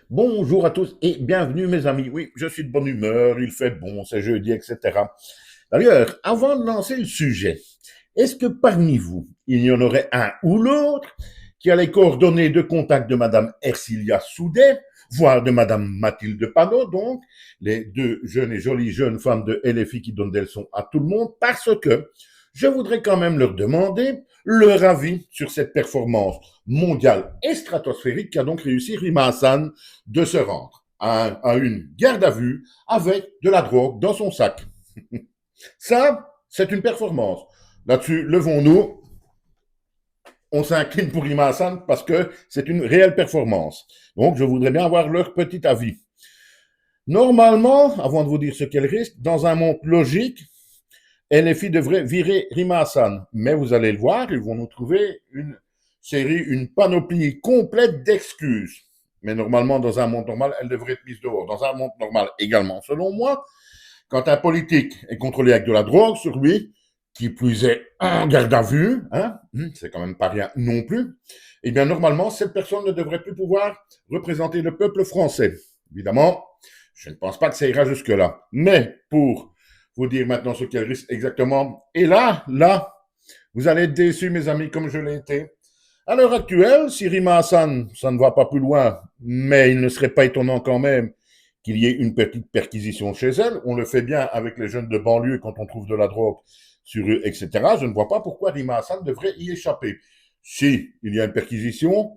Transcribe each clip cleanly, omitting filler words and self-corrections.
Bonjour à tous et bienvenue mes amis. Oui, je suis de bonne humeur, il fait bon, c'est jeudi, etc. D'ailleurs, avant de lancer le sujet, est-ce que parmi vous, il y en aurait un ou l'autre qui a les coordonnées de contact de Madame Ercilia Soudet, voire de Madame Mathilde Panot, donc les deux jeunes et jolies jeunes femmes de LFI qui donnent des leçons à tout le monde, parce que je voudrais quand même leur demander leur avis sur cette performance mondiale et stratosphérique qu'a donc réussi Rima Hassan de se rendre à une garde à vue avec de la drogue dans son sac. Ça, c'est une performance. Là-dessus, levons-nous, on s'incline pour Rima Hassan parce que c'est une réelle performance. Donc, je voudrais bien avoir leur petit avis. Normalement, avant de vous dire ce qu'elle risque, dans un monde logique, LFI devrait virer Rima Hassan. Mais vous allez le voir, ils vont nous trouver une série, une panoplie complète d'excuses. Mais normalement, dans un monde normal, elle devrait être mise dehors. Dans un monde normal également, selon moi, quand un politique est contrôlé avec de la drogue sur lui, qui plus est en garde à vue, hein, c'est quand même pas rien non plus, eh bien normalement, cette personne ne devrait plus pouvoir représenter le peuple français. Évidemment, je ne pense pas que ça ira jusque-là. Mais pour vous dire maintenant ce qu'elle risque exactement, et là, vous allez être déçus, mes amis, comme je l'ai été. À l'heure actuelle, si Rima Hassan, ça ne va pas plus loin, mais il ne serait pas étonnant quand même qu'il y ait une petite perquisition chez elle. On le fait bien avec les jeunes de banlieue quand on trouve de la drogue sur eux, etc. Je ne vois pas pourquoi Rima Hassan devrait y échapper. Si il y a une perquisition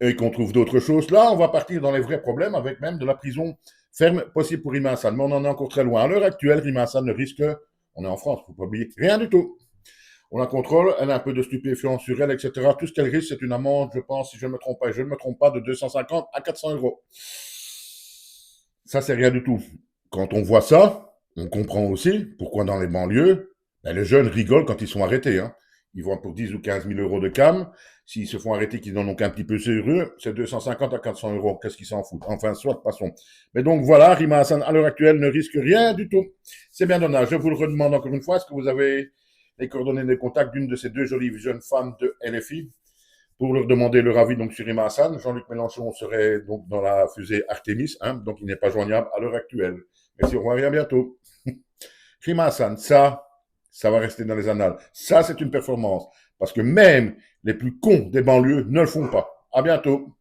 et qu'on trouve d'autres choses, là, on va partir dans les vrais problèmes avec même de la prison ferme possible pour Rima Hassan. Mais on en est encore très loin. À l'heure actuelle, Rima Hassan ne risque, on est en France, il ne faut pas oublier, rien du tout. On la contrôle, elle a un peu de stupéfiants sur elle, etc. Tout ce qu'elle risque, c'est une amende, je pense, si je ne me trompe pas, et je ne me trompe pas, de 250 à 400 euros. Ça, c'est rien du tout. Quand on voit ça, on comprend aussi pourquoi dans les banlieues, ben, les jeunes rigolent quand ils sont arrêtés. Hein. Ils vont pour 10 ou 15 000 euros de cam. S'ils se font arrêter, qu'ils n'en ont qu'un petit peu sur eux, c'est 250 à 400 euros. Qu'est-ce qu'ils s'en foutent? Enfin, soit, passons. Mais donc voilà, Rima Hassan, à l'heure actuelle, ne risque rien du tout. C'est bien dommage. Je vous le redemande encore une fois. Est-ce que vous avez les coordonnées de contact d'une de ces deux jolies jeunes femmes de LFI pour leur demander leur avis donc, sur Rima Hassan? Jean-Luc Mélenchon serait donc dans la fusée Artemis, hein, donc il n'est pas joignable à l'heure actuelle. Merci, on revient bientôt. Rima Hassan, ça va rester dans les annales. Ça, c'est une performance. Parce que même les plus cons des banlieues ne le font pas. À bientôt.